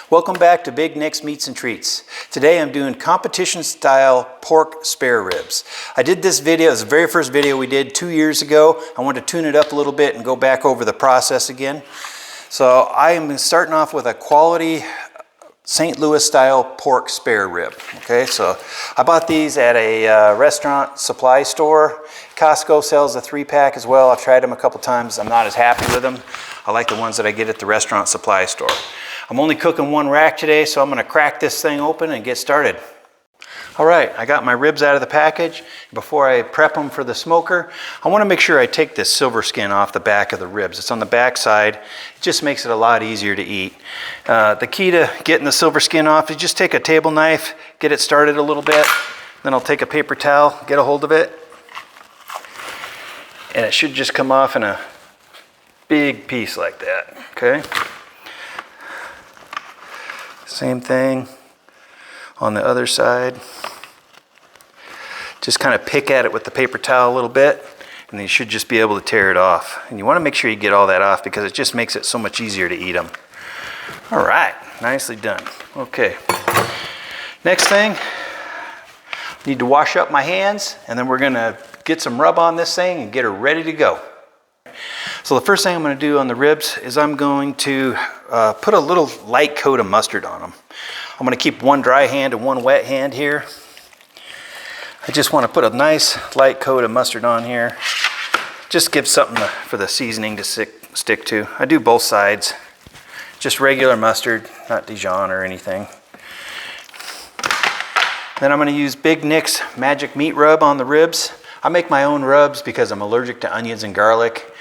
Welcome back to Big Nick's Meats and Treats. Today I'm doing competition style pork spare ribs. I did this video, it's the very first video we did 2 years ago. I wanted to tune it up a little bit and go back over the process again. So I am starting off with a quality St. Louis style pork spare rib. Okay, so I bought these at a restaurant supply store. Costco sells a 3-pack as well. I've tried them a couple times. I'm not as happy with them. I like the ones that I get at the restaurant supply store. I'm only cooking one rack today, so I'm going to crack this thing open and get started. All right, I got my ribs out of the package. Before I prep them for the smoker, I want to make sure I take this silver skin off the back of the ribs. It's on the back side. It just makes it a lot easier to eat. The key to getting the silver skin off is just take a table knife, get it started a little bit. Then I'll take a paper towel, get a hold of it, and it should just come off in a big piece like that, okay? Same thing on the other side. Just kind of pick at it with the paper towel a little bit, and then you should just be able to tear it off. And you want to make sure you get all that off because it just makes it so much easier to eat them. All right, nicely done. Okay, next thing, need to wash up my hands, and then we're gonna get some rub on this thing and get her ready to go. So the first thing I'm going to do on the ribs is I'm going to put a little light coat of mustard on them. I'm going to keep one dry hand and one wet hand here. I just want to put a nice light coat of mustard on here. Just give something for the seasoning to stick to. I do both sides. Just regular mustard, not Dijon or anything. Then I'm going to use Big Nick's Magic Meat Rub on the ribs. I make my own rubs because I'm allergic to onions and garlic.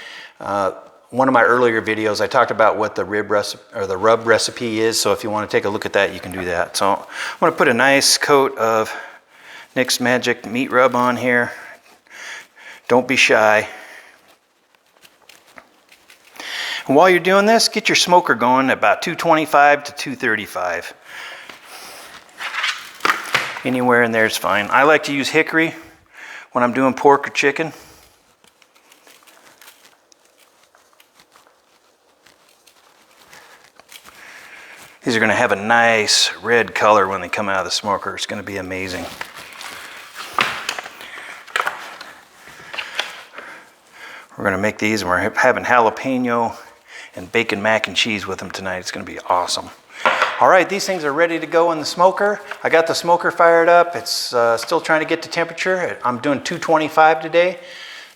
One of my earlier videos, I talked about what the rub recipe is. So if you want to take a look at that, you can do that. So I'm going to put a nice coat of Nick's Magic Meat Rub on here. Don't be shy. And while you're doing this, get your smoker going at about 225 to 235. Anywhere in there is fine. I like to use hickory when I'm doing pork or chicken. These are going to have a nice red color when they come out of the smoker. It's going to be amazing. We're going to make these, and we're having jalapeno and bacon mac and cheese with them tonight. It's going to be awesome. All right, these things are ready to go in the smoker. I got the smoker fired up. It's still trying to get to temperature. I'm doing 225 today.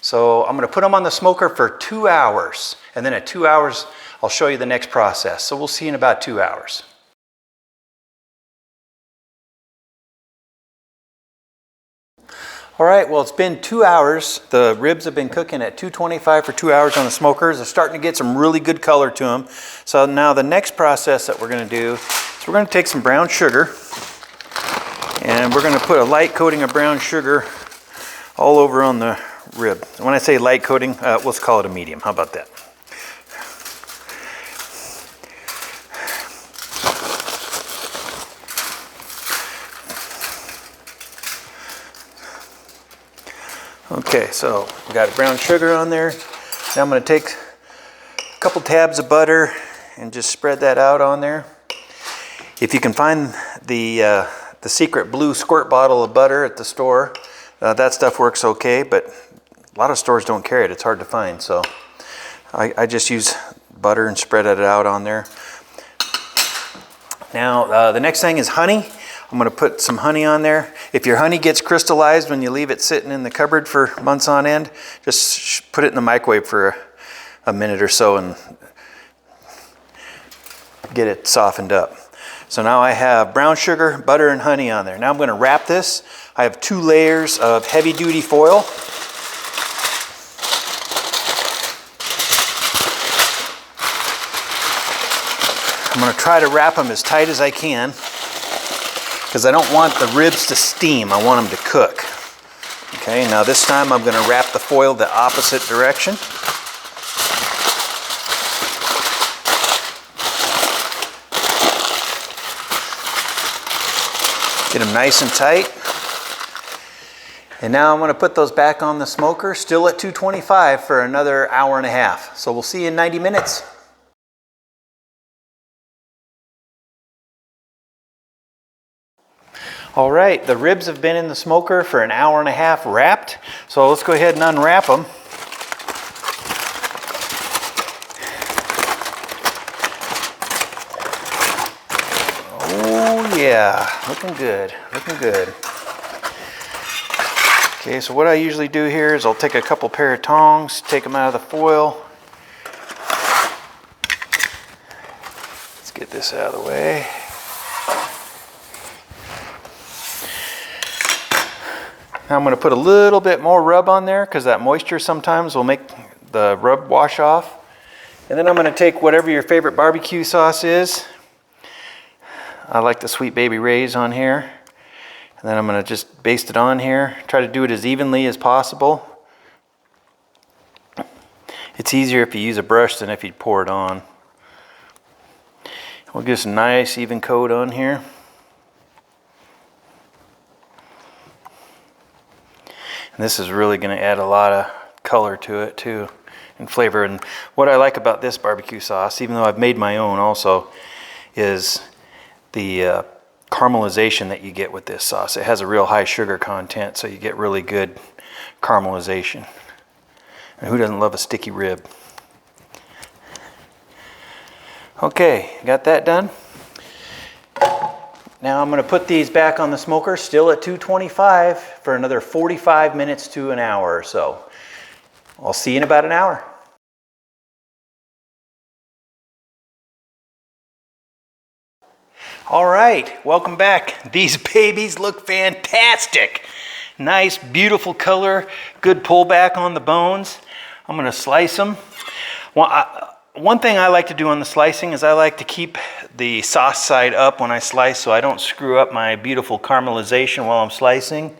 So I'm going to put them on the smoker for 2 hours. And then at 2 hours, I'll show you the next process. So we'll see in about 2 hours. All right, well, it's been 2 hours. The ribs have been cooking at 225 for 2 hours on the smokers. They're starting to get some really good color to them. So now the next process that we're going to do is we're going to take some brown sugar, and we're going to put a light coating of brown sugar all over on the rib. When I say light coating, let's call it a medium. How about that? Okay, so we got brown sugar on there. Now I'm going to take a couple tabs of butter and just spread that out on there. If you can find the secret blue squirt bottle of butter at the store, that stuff works okay, but a lot of stores don't carry it. It's hard to find, so I just use butter and spread it out on there. Now the next thing is honey. I'm going to put some honey on there. If your honey gets crystallized when you leave it sitting in the cupboard for months on end, just put it in the microwave for a minute or so and get it softened up. So now I have brown sugar, butter, and honey on there. Now I'm going to wrap this. I have 2 layers of heavy-duty foil. I'm going to try to wrap them as tight as I can, because I don't want the ribs to steam. I want them to cook. Okay, now this time I'm going to wrap the foil the opposite direction. Get them nice and tight. And now I'm going to put those back on the smoker, still at 225 for another hour and a half. So we'll see you in 90 minutes. All right, the ribs have been in the smoker for an hour and a half wrapped. So let's go ahead and unwrap them. Oh yeah, looking good, looking good. Okay, so what I usually do here is I'll take a couple pair of tongs, take them out of the foil. Let's get this out of the way. Now I'm going to put a little bit more rub on there because that moisture sometimes will make the rub wash off. And then I'm going to take whatever your favorite barbecue sauce is. I like the Sweet Baby Ray's on here. And then I'm going to just baste it on here. Try to do it as evenly as possible. It's easier if you use a brush than if you pour it on. We'll get some nice even coat on here. And this is really going to add a lot of color to it too, and flavor. And what I like about this barbecue sauce, even though I've made my own also, is the caramelization that you get with this sauce. It has a real high sugar content, so you get really good caramelization. And who doesn't love a sticky rib? Okay, got that done. Now I'm going to put these back on the smoker, still at 225, for another 45 minutes to an hour or so. I'll see you in about an hour. All right, welcome back. These babies look fantastic. Nice, beautiful color, good pullback on the bones. I'm going to slice them. One thing I like to do on the slicing is I like to keep the sauce side up when I slice so I don't screw up my beautiful caramelization while I'm slicing.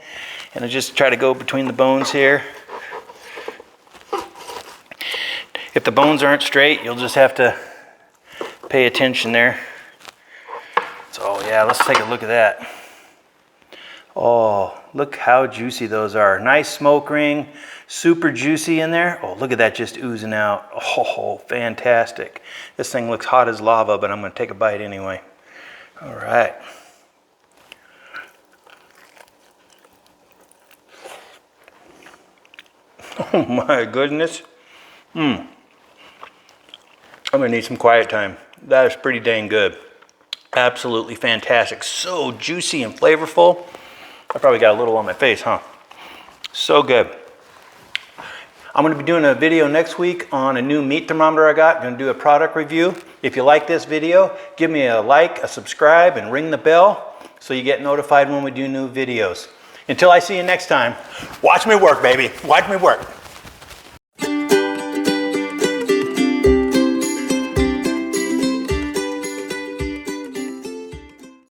And I just try to go between the bones here. If the bones aren't straight, you'll just have to pay attention there. So yeah, let's take a look at that. Oh, look how juicy those are. Nice smoke ring, super juicy in there. Oh, look at that just oozing out. Oh, fantastic. This thing looks hot as lava, but I'm going to take a bite anyway. All right. Oh my goodness. I'm going to need some quiet time. That is pretty dang good. Absolutely fantastic. So juicy and flavorful. I probably got a little on my face, huh? So good. I'm going to be doing a video next week on a new meat thermometer I got. I'm going to do a product review. If you like this video, give me a like, a subscribe, and ring the bell so you get notified when we do new videos. Until I see you next time, watch me work, baby. Watch me work.